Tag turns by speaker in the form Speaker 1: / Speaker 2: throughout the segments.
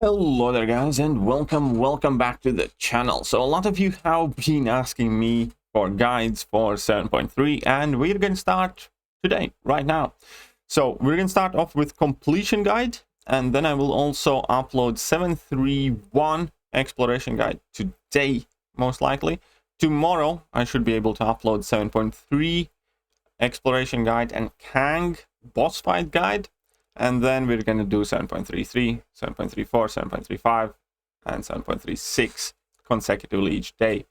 Speaker 1: Hello there guys, and welcome back to the channel. So a lot of you have been asking me for guides for 7.3, and we're going to start today, right now. So we're going to start off with completion guide, and then I will also upload 7.3.1 exploration guide today, most likely. Tomorrow I should be able to upload 7.3 exploration guide and Kang boss fight guide. And then we're going to do 7.33, 7.34, 7.35, and 7.36 consecutively each day.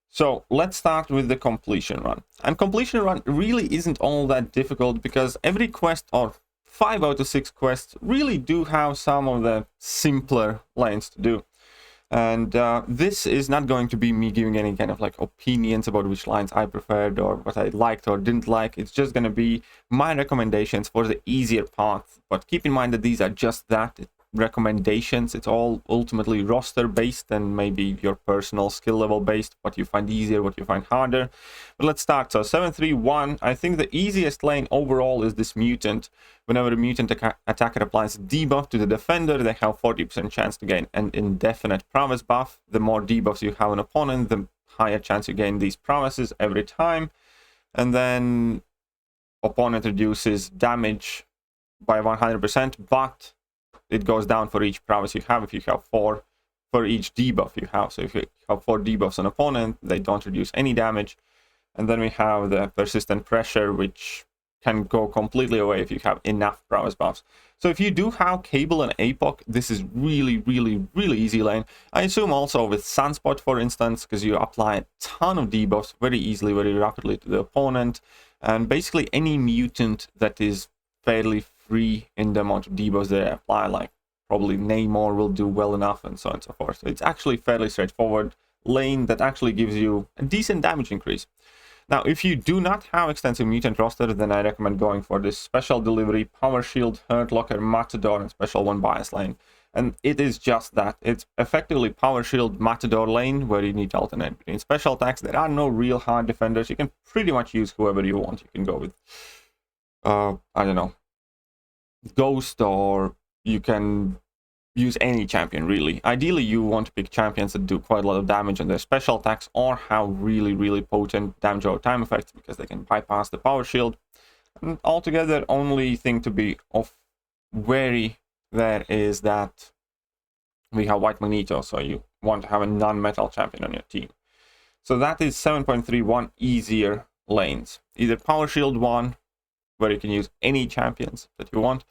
Speaker 1: So let's start with the completion run. And completion run really isn't all that difficult because every quest, or 5 out of 6 quests, really do have some of the simpler lanes to do. And this is not going to be me giving any kind of like opinions about which lines I preferred or what I liked or didn't like. It's just going to be my recommendations for the easier path. But keep in mind that these are just that, recommendations. It's all ultimately roster based and maybe your personal skill level based, what you find easier, what you find harder. But let's start. So 7.3.1, I think the easiest lane overall is this mutant. Whenever a mutant attacker applies debuff to the defender, they have 40% chance to gain an indefinite prowess buff. The more debuffs you have an opponent, the higher chance you gain these prowesses every time. And then opponent reduces damage by 100%, but it goes down for each prowess you have if you have 4 for each debuff you have. So if you have 4 debuffs on opponent, they don't reduce any damage. And then we have the persistent pressure, which can go completely away if you have enough prowess buffs. So if you do have Cable and APOC, this is really easy lane. I assume also with Sunspot, for instance, because you apply a ton of debuffs very easily, very rapidly to the opponent. And basically any mutant that is fairly free in the amount of debuffs they apply, like probably Namor will do well enough, and so on and so forth. So it's actually fairly straightforward lane that actually gives you a decent damage increase. Now, if you do not have extensive mutant roster, then I recommend going for this special delivery, Power Shield, Hurt Locker, Matador, and Special 1 Bias lane. And it is just that. It's effectively Power Shield, Matador lane, where you need to alternate between special attacks. There are no real hard defenders. You can pretty much use whoever you want. You can go with, I don't know, Ghost, or you can use any champion, really. Ideally, you want to pick champions that do quite a lot of damage on their special attacks or have really potent damage over time effects because they can bypass the power shield. And altogether, only thing to be wary there is that we have White Magneto, so you want to have a non-metal champion on your team. So that is 7.31 easier lanes. Either Power Shield 1, where you can use any champions that you want,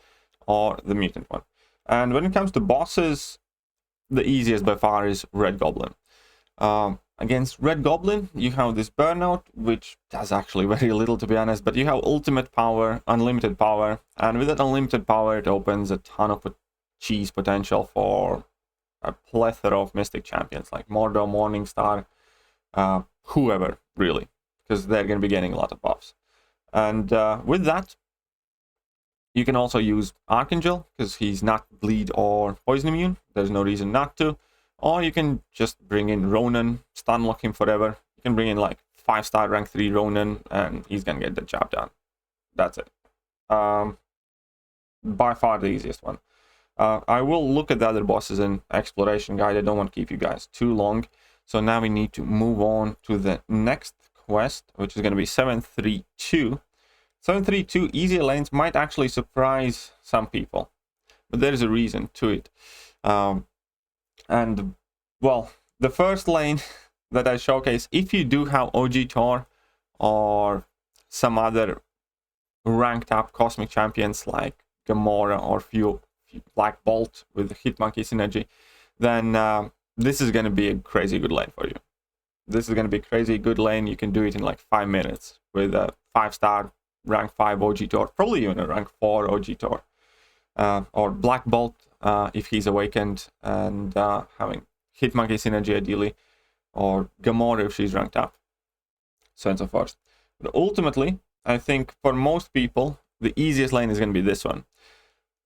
Speaker 1: or the mutant one. And when it comes to bosses, the easiest by far is Red Goblin. Against Red Goblin, you have this Burnout, which does actually very little, to be honest, but you have ultimate power, unlimited power, and with that unlimited power, it opens a ton of cheese potential for a plethora of Mystic champions, like Mordo, Morningstar, whoever, really, because they're going to be getting a lot of buffs. And with that, you can also use Archangel, because he's not bleed or poison immune. There's no reason not to. Or you can just bring in Ronan, stun lock him forever. You can bring in like 5-star rank 3 Ronan, and he's going to get the job done. That's it. By far the easiest one. I will look at the other bosses in exploration guide. I don't want to keep you guys too long. So now we need to move on to the next quest, which is going to be 7.3.2. 7.3.2 easier lanes might actually surprise some people, but there is a reason to it. And well, the first lane that I showcase, if you do have OG Thor or some other ranked up cosmic champions like Gamora or Black Bolt with Hitmonkey synergy, then this is going to be a crazy good lane for you. This is going to be a crazy good lane. You can do it in like 5 minutes with a 5-star rank 5 OG Thor, probably even a rank 4 OG Thor, or Black Bolt if he's awakened, and having Hitmonkey synergy ideally, or Gamora if she's ranked up, so on and so forth. But ultimately, I think for most people, the easiest lane is going to be this one.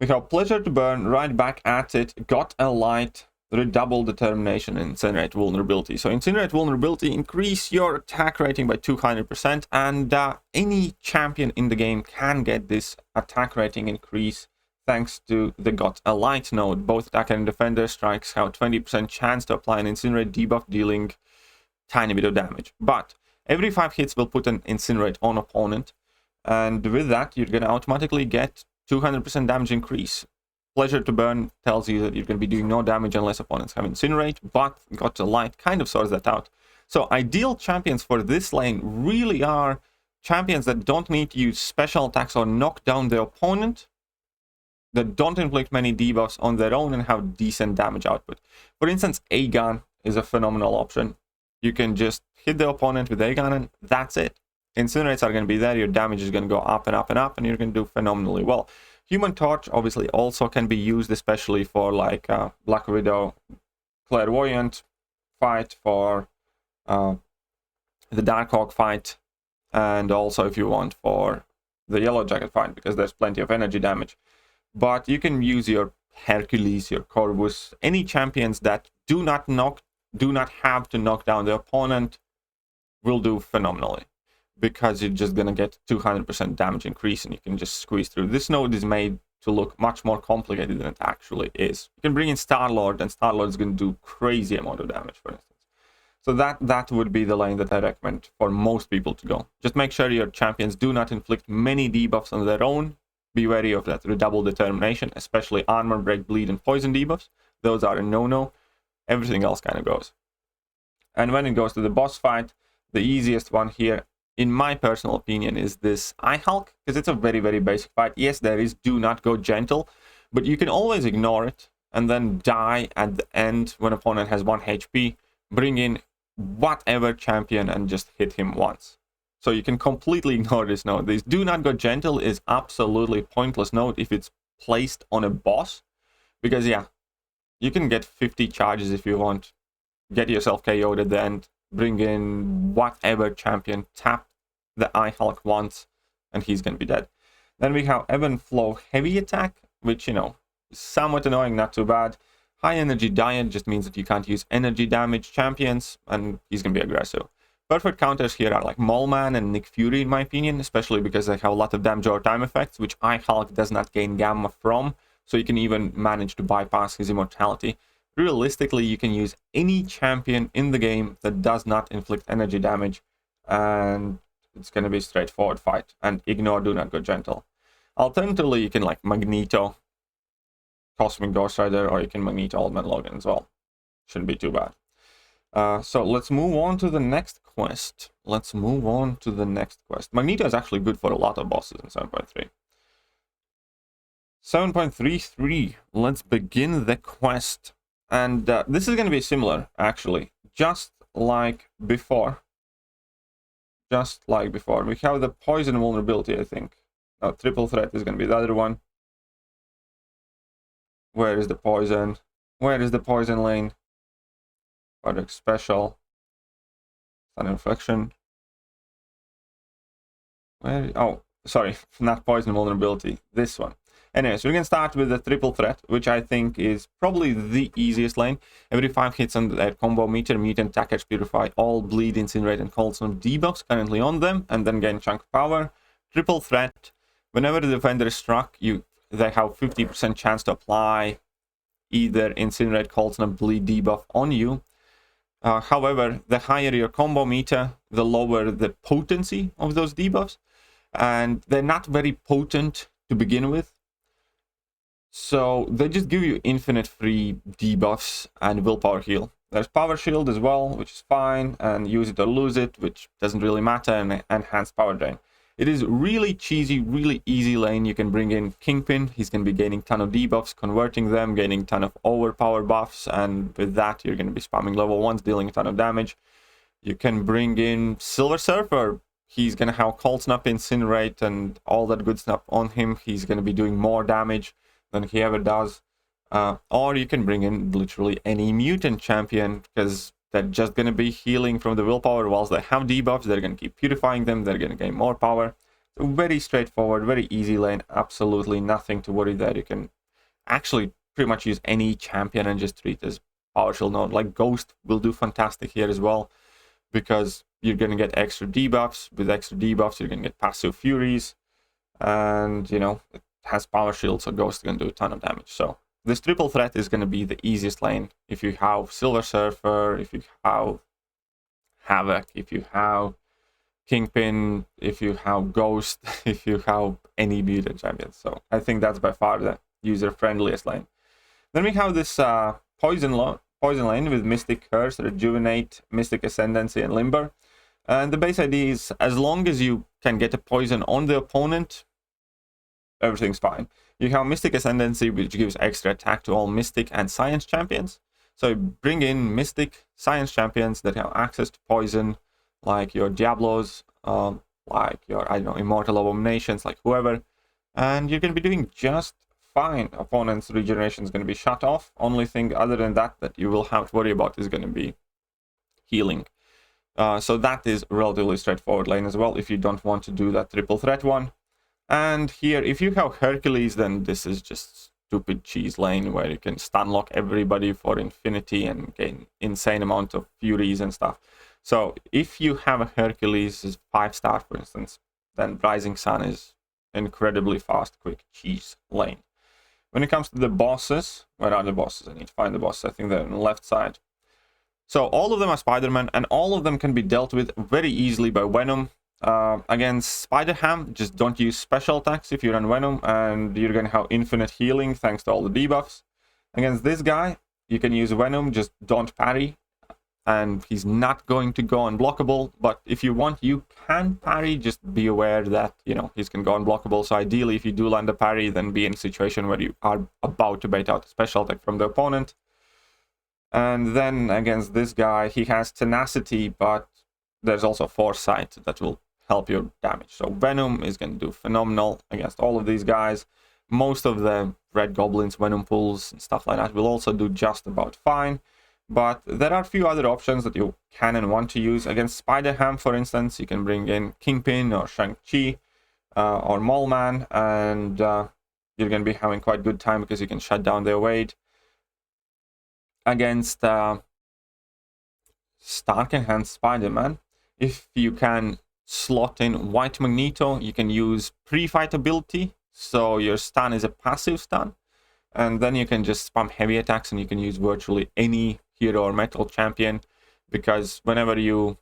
Speaker 1: We have Pleasure to Burn, right back at it, got a light, redouble determination, and incinerate vulnerability. So incinerate vulnerability, increase your attack rating by 200%, and any champion in the game can get this attack rating increase thanks to the got a light node. Both attacker and defender strikes have 20% chance to apply an incinerate debuff, dealing tiny bit of damage. But every 5 hits will put an incinerate on opponent, and with that you're going to automatically get 200% damage increase. Pleasure to burn tells you that you're going to be doing no damage unless opponents have incinerate, but got a light kind of sorts that out. So ideal champions for this lane really are champions that don't need to use special attacks or knock down their opponent, that don't inflict many debuffs on their own and have decent damage output. For instance, Aegon is a phenomenal option. You can just hit the opponent with Aegon and that's it. Incinerates are going to be there, your damage is going to go up and up and up, and you're going to do phenomenally well. Human Torch obviously also can be used, especially for like Black Widow, Clairvoyant fight, for the Darkhawk fight, and also if you want for the Yellow Jacket fight, because there's plenty of energy damage. But you can use your Hercules, your Corvus, any champions that do not have to knock down the opponent will do phenomenally, because you're just going to get 200% damage increase and you can just squeeze through. This node is made to look much more complicated than it actually is. You can bring in Star-Lord, and Star-Lord is going to do crazy amount of damage, for instance. So that would be the lane that I recommend for most people to go. Just make sure your champions do not inflict many debuffs on their own. Be wary of that redouble determination, especially armor, break, bleed, and poison debuffs. Those are a no-no. Everything else kind of goes. And when it goes to the boss fight, the easiest one here, in my personal opinion, is this Eye Hulk, because it's a very, very basic fight. Yes, there is do not go gentle, but you can always ignore it and then die at the end when opponent has 1 HP. Bring in whatever champion and just hit him once. So you can completely ignore this node. This do not go gentle is absolutely pointless node if it's placed on a boss, because yeah, you can get 50 charges if you want, get yourself KO'd at the end, bring in whatever champion, tap the Eye Hulk once, and he's gonna be dead. Then we have Ebb and Flow Heavy Attack, which, you know, is somewhat annoying, not too bad. High Energy Diet just means that you can't use energy damage champions, and he's gonna be aggressive. Perfect counters here are like Mallman and Nick Fury, in my opinion, especially because they have a lot of damage over time effects, which Eye Hulk does not gain gamma from, so you can even manage to bypass his immortality. Realistically, you can use any champion in the game that does not inflict energy damage, and it's going to be a straightforward fight. And ignore do not go gentle. Alternatively, you can like Magneto Cosmic Ghost Rider, or you can Magneto Old Man Logan as well. Shouldn't be too bad. So let's move on to the next quest. Magneto is actually good for a lot of bosses in 7.3. 7.33, let's begin the quest. And this is going to be similar, actually, just like before. We have the poison vulnerability, I think. No, triple threat is going to be the other one. Where is the poison? Where is the poison lane? Product special. Sun infection. Where? Oh, sorry, not poison vulnerability. This one. Anyways, we can start with the triple threat, which I think is probably the easiest lane. Every 5 hits on their combo meter, mutant attackers purify all bleed, incinerate, and cold snap debuffs currently on them, and then gain chunk power. Triple threat. Whenever the defender is struck, they have 50% chance to apply either incinerate, cold snap, bleed debuff on you. However, the higher your combo meter, the lower the potency of those debuffs, and they're not very potent to begin with. So they just give you infinite free debuffs and willpower heal. There's power shield as well, which is fine, and use it or lose it, which doesn't really matter, and enhanced power drain. It is really cheesy, really easy lane. You can bring in Kingpin. He's going to be gaining ton of debuffs, converting them, gaining ton of overpower buffs, and with that you're going to be spamming level 1s, dealing a ton of damage. You can bring in Silver Surfer. He's going to have Cold Snap, Incinerate, and all that good stuff on him. He's going to be doing more damage than he ever does. Or you can bring in literally any mutant champion, because they're just going to be healing from the willpower. Whilst they have debuffs, they're going to keep purifying them, they're going to gain more power. So very straightforward, very easy lane, absolutely nothing to worry there. You can actually pretty much use any champion and just treat as power shield node. Like Ghost will do fantastic here as well, because you're going to get extra debuffs. With extra debuffs, you're going to get passive furies, and you know, has power shield, so Ghost can do a ton of damage. So this triple threat is going to be the easiest lane if you have Silver Surfer, if you have Havoc, if you have Kingpin, if you have Ghost, if you have any mutant champions. So I think that's by far the user-friendliest lane. Then we have this poison lane with Mystic Curse, Rejuvenate, Mystic Ascendancy, and Limber. And the base idea is, as long as you can get a poison on the opponent, everything's fine. You have Mystic Ascendancy, which gives extra attack to all Mystic and Science champions. So you bring in Mystic Science champions that have access to poison, like your Diablos, like your, I don't know, Immortal Abominations, like whoever. And you're going to be doing just fine. Opponent's regeneration is going to be shut off. Only thing other than that you will have to worry about is going to be healing. So that is a relatively straightforward lane as well, if you don't want to do that triple threat one. And here, if you have Hercules, then this is just stupid cheese lane where you can stun lock everybody for infinity and gain insane amount of furies and stuff. So if you have a Hercules is 5-star, for instance, then Rising Sun is incredibly fast, quick cheese lane. When it comes to the bosses, where are the bosses? I need to find the bosses. I think they're on the left side. So all of them are Spider-Man, and all of them can be dealt with very easily by Venom. Against Spider-Ham, just don't use special attacks if you run Venom, and you're going to have infinite healing thanks to all the debuffs. Against this guy, you can use Venom, just don't parry, and he's not going to go unblockable. But if you want, you can parry, just be aware that, you know, he's going to go unblockable. So ideally, if you do land a parry, then be in a situation where you are about to bait out a special attack from the opponent. And then against this guy, he has Tenacity, but there's also Foresight that will help your damage. So Venom is going to do phenomenal against all of these guys. Most of the Red Goblins, Venom pools, and stuff like that will also do just about fine. But there are a few other options that you can and want to use. Against Spider-Ham, for instance, you can bring in Kingpin or Shang-Chi or Mole Man, and you're going to be having quite good time because you can shut down their weight. Against Stark Enhanced Spider-Man, if you can slot in White Magneto, you can use pre-fight ability, so your stun is a passive stun, and then you can just spam heavy attacks, and you can use virtually any hero or metal champion, because whenever you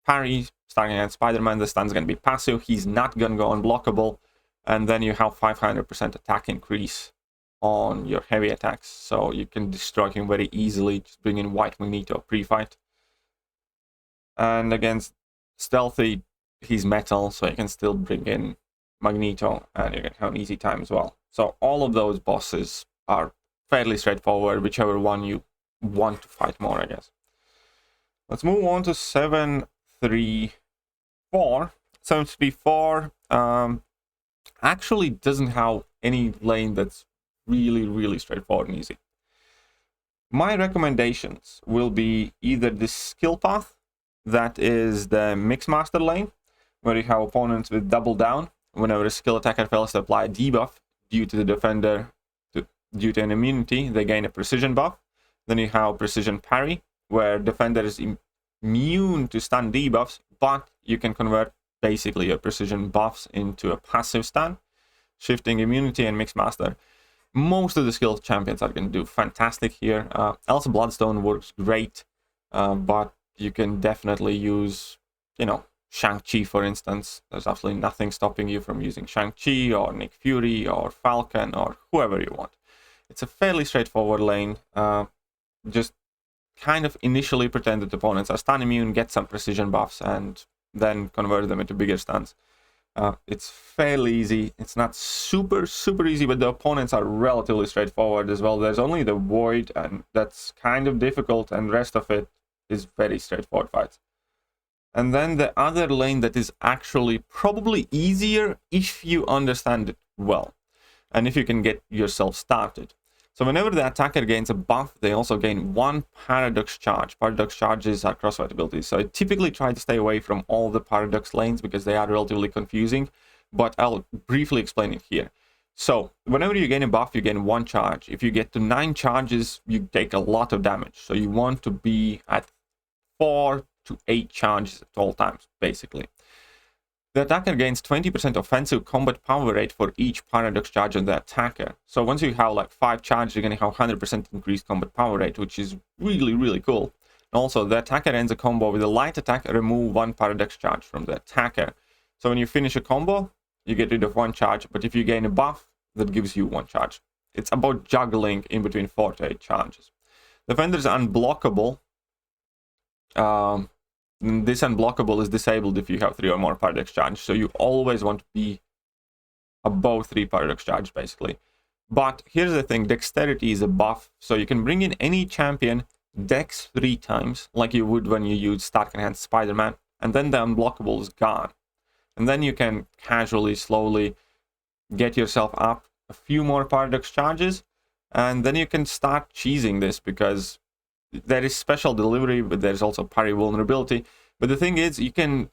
Speaker 1: parry Stark Enhanced Spider-Man, the stun's going to be passive, he's not going to go unblockable, and then you have 500% attack increase on your heavy attacks, so you can destroy him very easily. Just bring in White Magneto pre-fight. And against Stealthy, he's metal, so you can still bring in Magneto, and you can have an easy time as well. So all of those bosses are fairly straightforward, whichever one you want to fight more, I guess. Let's move on to 734. 734 actually doesn't have any lane that's really straightforward and easy. My recommendations will be either this skill path, that is the Mixmaster lane, where you have opponents with double down. Whenever a skill attacker fails to apply a debuff due to the defender, due to an immunity, they gain a precision buff. Then you have precision parry, where defender is immune to stun debuffs, but you can convert basically your precision buffs into a passive stun. Shifting immunity and Mixmaster. Most of the skilled champions are going to do fantastic here. Elsa Bloodstone works great, but you can definitely use, you know, Shang-Chi, for instance. There's absolutely nothing stopping you from using Shang-Chi or Nick Fury or Falcon or whoever you want. It's a fairly straightforward lane. Just kind of initially pretend that opponents are stun immune, get some precision buffs, and then convert them into bigger stuns. It's fairly easy. It's not super easy, but the opponents are relatively straightforward as well. There's only the Void, and that's kind of difficult, and the rest of it is very straightforward fights. And then the other lane that is actually probably easier if you understand it well, and if you can get yourself started. So whenever the attacker gains a buff, they also gain 1 Paradox charge. Paradox charges are crossfight abilities, so I typically try to stay away from all the Paradox lanes because they are relatively confusing, but I'll briefly explain it here. So whenever you gain a buff, you gain 1 charge. If you get to 9 charges, you take a lot of damage. So you want to be at 4 to 8 charges at all times, basically. The attacker gains 20% offensive combat power rate for each paradox charge on the attacker. So once you have like 5 charges, you're going to have 100% increased combat power rate, which is really, really cool. Also, the attacker ends a combo with a light attack, remove 1 paradox charge from the attacker. So when you finish a combo, you get rid of 1 charge, but if you gain a buff, that gives you 1 charge. It's about juggling in between 4 to 8 charges. Defender is unblockable. This unblockable is disabled if you have 3 or more paradox charge, so you always want to be above 3 paradox charge, basically. But here's the thing, dexterity is a buff, so you can bring in any champion dex 3 times, like you would when you use Stark Enhanced Spider-Man, and then the unblockable is gone. And then you can casually, slowly get yourself up a few more paradox charges, and then you can start cheesing this, because there is special delivery, but there's also parry vulnerability. But the thing is, you can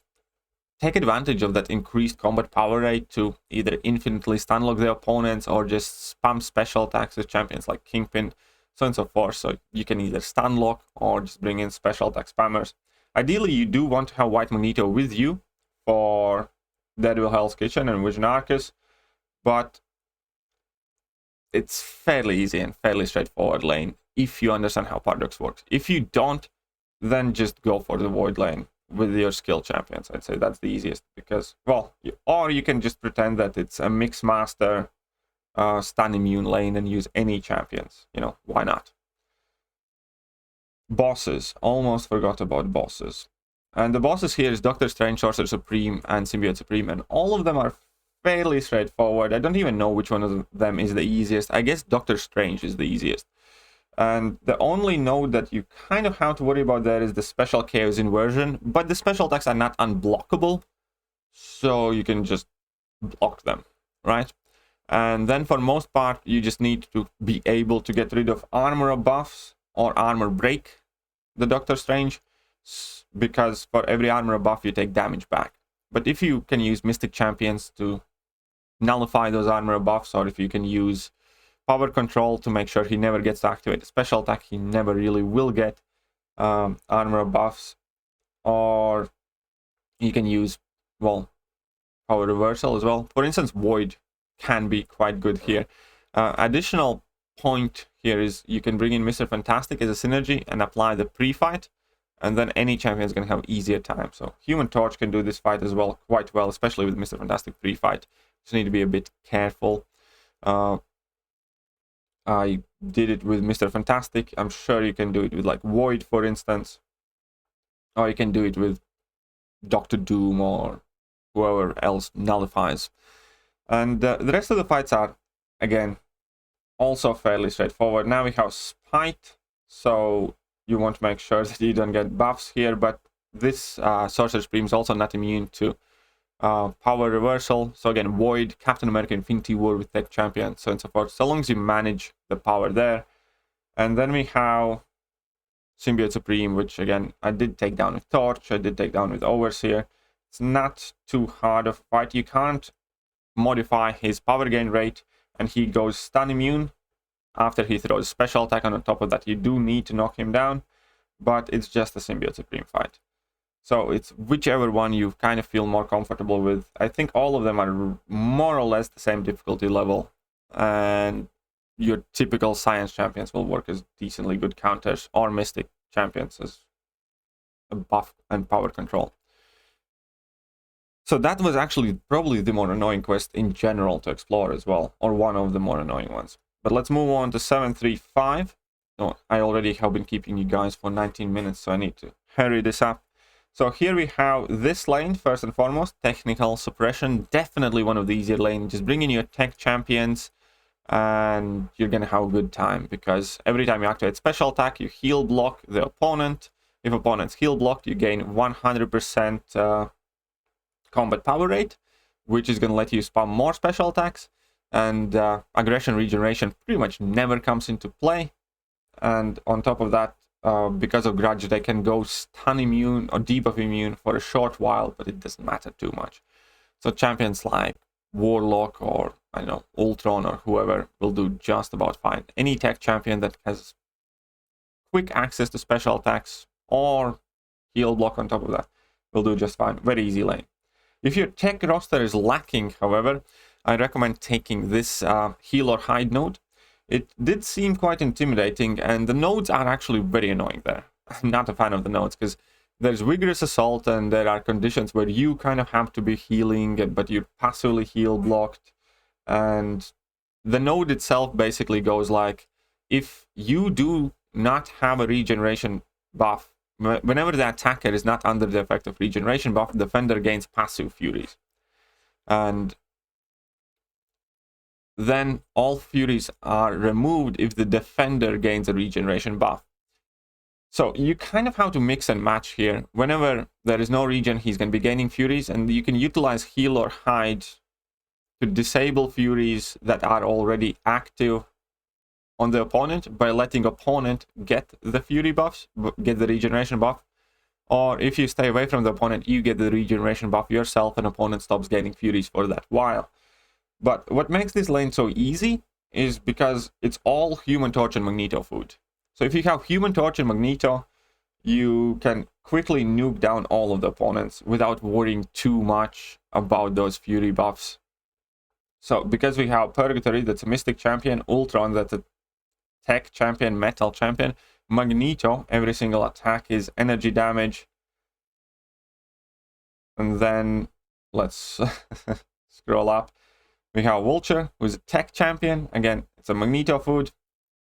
Speaker 1: take advantage of that increased combat power rate to either infinitely stunlock the opponents or just spam special attacks with champions like Kingpin, so on and so forth. So you can either stunlock or just bring in special attack spammers. Ideally, you do want to have White Magneto with you for Daredevil Hell's Kitchen and Vision Arcus, but it's fairly easy and fairly straightforward lane if you understand how Paradox works. If you don't, then just go for the Void lane with your skill champions. I'd say that's the easiest, because, well, or you can just pretend that it's a Mixmaster stun immune lane and use any champions. You know, why not? Bosses. Almost forgot about bosses. And the bosses here is Doctor Strange, Sorcerer Supreme, and Symbiote Supreme, and all of them are fairly straightforward. I don't even know which one of them is the easiest. I guess Doctor Strange is the easiest. And the only node that you kind of have to worry about there is the special chaos inversion, but the special attacks are not unblockable, so you can just block them, right? And then for most part, you just need to be able to get rid of armor buffs or armor break the Doctor Strange, because for every armor buff you take damage back. But if you can use Mystic Champions to nullify those armor buffs, or if you can use Power Control to make sure he never gets to activate a special attack, he never really will get armor buffs, or you can use, well, Power Reversal as well. For instance, Void can be quite good here. Additional point here is you can bring in Mr. Fantastic as a synergy and apply the pre-fight, and then any champion is going to have easier time. So Human Torch can do this fight as well quite well, especially with Mr. Fantastic pre-fight. Just need to be a bit careful. I did it with Mr. Fantastic. I'm sure you can do it with like Void, for instance. Or you can do it with Doctor Doom or whoever else nullifies. And the rest of the fights are, again, also fairly straightforward. Now we have Spite, so you want to make sure that you don't get buffs here, but this Sorcerer Supreme is also not immune to Power Reversal. So again, Void, Captain America, Infinity War with Tech Champion, so on and so forth, so long as you manage the power there. And then we have Symbiote Supreme, which again, I did take down with Torch, I did take down with Overseer. It's not too hard of a fight. You can't modify his power gain rate, and he goes stun immune after he throws special attack. On top of that, you do need to knock him down, but it's just a Symbiote Supreme fight. So it's whichever one you kind of feel more comfortable with. I think all of them are more or less the same difficulty level, and your typical science champions will work as decently good counters, or mystic champions as a buff and power control. So that was actually probably the more annoying quest in general to explore as well, or one of the more annoying ones. But let's move on to 735. Oh, I already have been keeping you guys for 19 minutes, so I need to hurry this up. So here we have this lane, first and foremost, Technical Suppression. Definitely one of the easier lanes. Just bring in your tech champions and you're going to have a good time, because every time you activate special attack, you heal block the opponent. If opponent's heal blocked, you gain 100% combat power rate, which is going to let you spam more special attacks. And aggression regeneration pretty much never comes into play. And on top of that, because of Grudge, they can go stun immune or debuff immune for a short while, but it doesn't matter too much. So champions like Warlock or, I don't know, Ultron or whoever will do just about fine. Any tech champion that has quick access to special attacks or heal block on top of that will do just fine. Very easy lane. If your tech roster is lacking, however, I recommend taking this heal or hide node. It did seem quite intimidating, and the nodes are actually very annoying there. I'm not a fan of the nodes, because there's vigorous assault, and there are conditions where you kind of have to be healing, but you're passively heal blocked. And the node itself basically goes like, if you do not have a regeneration buff, whenever the attacker is not under the effect of regeneration buff, the defender gains passive furies. And then all furies are removed if the defender gains a regeneration buff. So you kind of have to mix and match here. Whenever there is no regen, he's going to be gaining furies, and you can utilize heal or hide to disable furies that are already active on the opponent by letting opponent get the fury buffs, get the regeneration buff. Or if you stay away from the opponent, you get the regeneration buff yourself, and opponent stops gaining furies for that while. But what makes this lane so easy is because it's all Human Torch and Magneto food. So if you have Human Torch and Magneto, you can quickly nuke down all of the opponents without worrying too much about those fury buffs. So because we have Purgatory, that's a Mystic champion, Ultron, that's a Tech champion, Metal champion, Magneto, every single attack is energy damage. And then let's scroll up. We have Vulture, who's a Tech champion. Again, it's a Magneto food.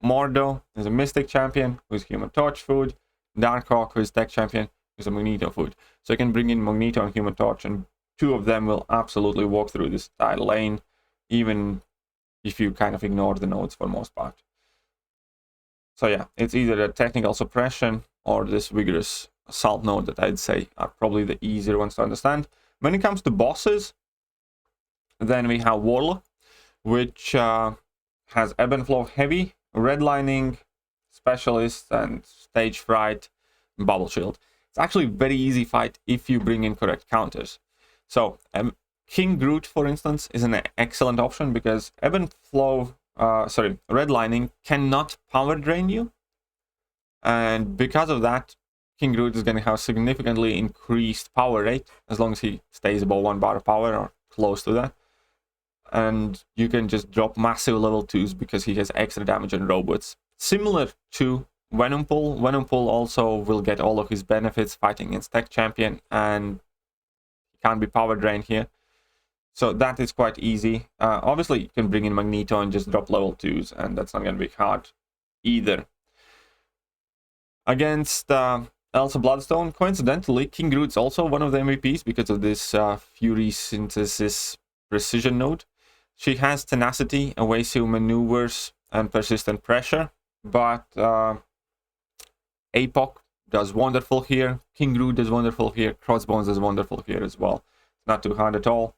Speaker 1: Mordo is a Mystic champion, who's Human Torch food. Darkhawk, who's Tech champion, who's a Magneto food. So you can bring in Magneto and Human Torch, and two of them will absolutely walk through this entire lane, even if you kind of ignore the nodes for most part. So yeah, it's either a technical suppression or this vigorous assault node that I'd say are probably the easier ones to understand. When it comes to bosses, then we have Warlock, which has Ebb and Flow Heavy, Redlining, Specialist, and Stage Fright, and Bubble Shield. It's actually a very easy fight if you bring in correct counters. So King Groot, for instance, is an excellent option because Ebb and Flow, Redlining cannot power drain you. And because of that, King Groot is going to have significantly increased power rate as long as he stays above 1 bar of power or close to that. And you can just drop massive level 2s because he has extra damage on robots. Similar to Venompool. Venompool also will get all of his benefits fighting against Tech Champion, and he can't be power drained here. So that is quite easy. Obviously, you can bring in Magneto and just drop level 2s, and that's not going to be hard either. Against Elsa Bloodstone, coincidentally, King Groot's also one of the MVPs because of this Fury Synthesis Precision node. She has Tenacity, Evasive Maneuvers, and Persistent Pressure, but APOC does wonderful here, King Groot does wonderful here, Crossbones does wonderful here as well. Not too hard at all.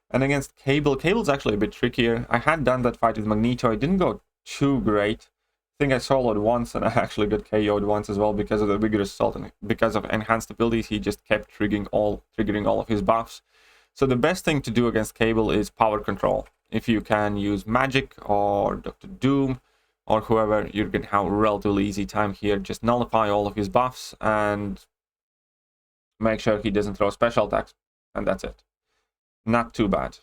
Speaker 1: And against Cable's actually a bit trickier. I had done that fight with Magneto, it didn't go too great. I think I soloed once and I actually got KO'd once as well because of the vigorous assault, and because of enhanced abilities he just kept triggering all of his buffs. So the best thing to do against Cable is power control. If you can use Magic or Dr. Doom or whoever, you're going to have a relatively easy time here. Just nullify all of his buffs and make sure he doesn't throw special attacks, and that's it. Not too bad.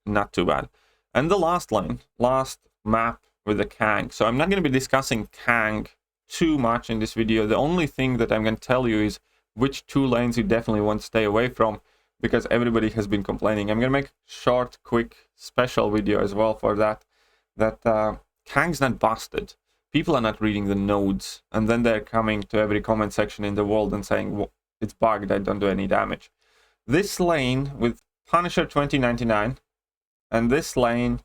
Speaker 1: Not too bad. And the last lane, last map with the Kang. So I'm not going to be discussing Kang too much in this video. The only thing that I'm going to tell you is which 2 lanes you definitely want to stay away from, because everybody has been complaining. I'm going to make short, quick, special video as well for that. Kang's not busted. People are not reading the nodes, and then they're coming to every comment section in the world and saying, well, it's bugged, I don't do any damage. This lane with Punisher 2099 and this lane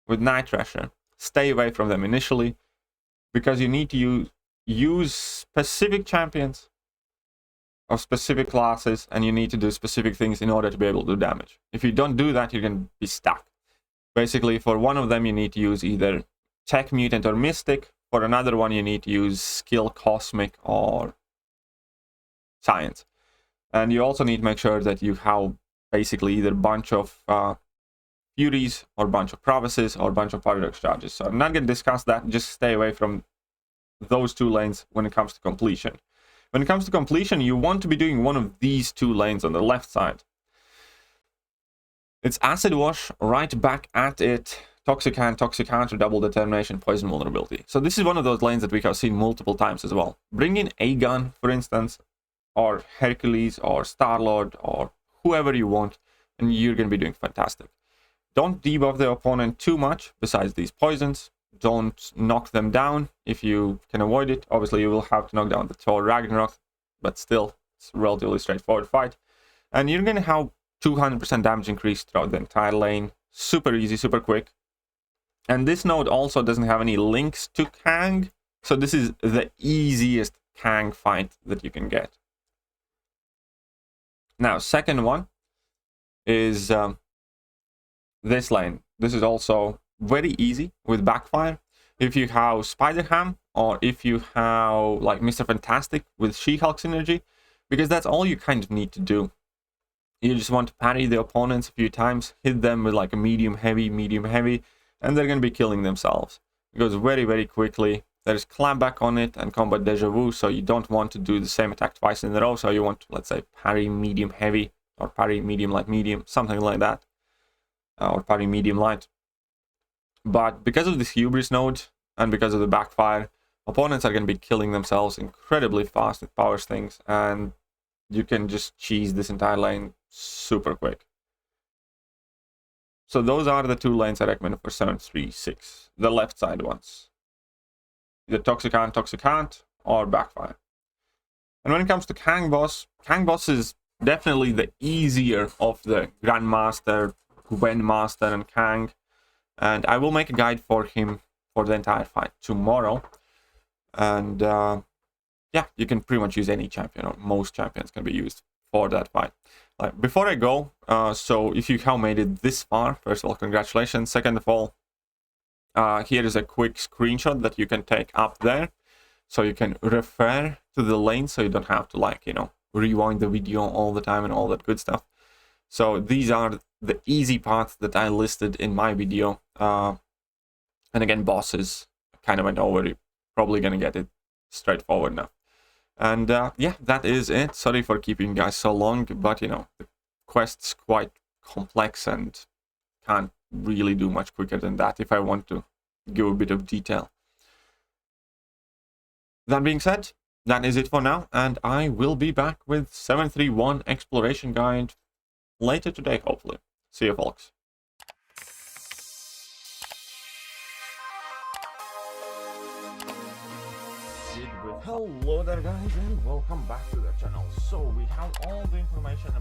Speaker 1: with Night Thrasher, stay away from them initially, because you need to use specific champions of specific classes, and you need to do specific things in order to be able to do damage. If you don't do that, you're going to be stuck. Basically, for one of them, you need to use either Tech Mutant or Mystic. For another one, you need to use Skill Cosmic or Science. And you also need to make sure that you have basically either a bunch of Furies or a bunch of Provises or a bunch of Paradox Charges. So I'm not going to discuss that. Just stay away from those 2 lanes when it comes to completion. When it comes to completion, you want to be doing one of these 2 lanes on the left side. It's Acid Wash, right back at it. Toxicant, Double Determination, Poison Vulnerability. So this is one of those lanes that we have seen multiple times as well. Bring in Aegon, for instance, or Hercules, or Star-Lord, or whoever you want, and you're going to be doing fantastic. Don't debuff the opponent too much, besides these poisons. Don't knock them down if you can avoid it. Obviously, you will have to knock down the Thor Ragnarok, but still, it's a relatively straightforward fight. And you're going to have 200% damage increase throughout the entire lane. Super easy, super quick. And this node also doesn't have any links to Kang, so this is the easiest Kang fight that you can get. Now, second one is this lane. This is also very easy with Backfire. If you have Spider-Ham, or if you have like Mr. Fantastic with She-Hulk synergy, because that's all you kind of need to do. You just want to parry the opponents a few times, hit them with like a medium heavy, and they're going to be killing themselves. It goes very, very quickly. There's clapback on it and combat deja vu, so you don't want to do the same attack twice in a row. So you want to, let's say, parry medium heavy, or parry medium light medium, something like that, or parry medium light. But because of this hubris node and because of the backfire, opponents are going to be killing themselves incredibly fast with power stings, and you can just cheese this entire lane super quick. So those are the two lanes I recommend for 736, the left side ones. Either Toxicant, or Backfire. And when it comes to Kang Boss is definitely the easier of the Grandmaster, Gwen Master, and Kang. And I will make a guide for him for the entire fight tomorrow. And yeah, you can pretty much use any champion, or most champions can be used for that fight. Like, before I go, so if you have made it this far, first of all, congratulations. Second of all, here is a quick screenshot that you can take up there, so you can refer to the lane, so you don't have to, like, you know, rewind the video all the time and all that good stuff. So these are the easy parts that I listed in my video. And again, bosses kind of went over. You're probably gonna get it straightforward now. And yeah, that is it. Sorry for keeping you guys so long, but you know, the quest's quite complex and can't really do much quicker than that if I want to give a bit of detail. That being said, that is it for now, and I will be back with 731 Exploration Guide later today, hopefully. See you, folks. Hello there, guys, and welcome back to the channel. So we have all the information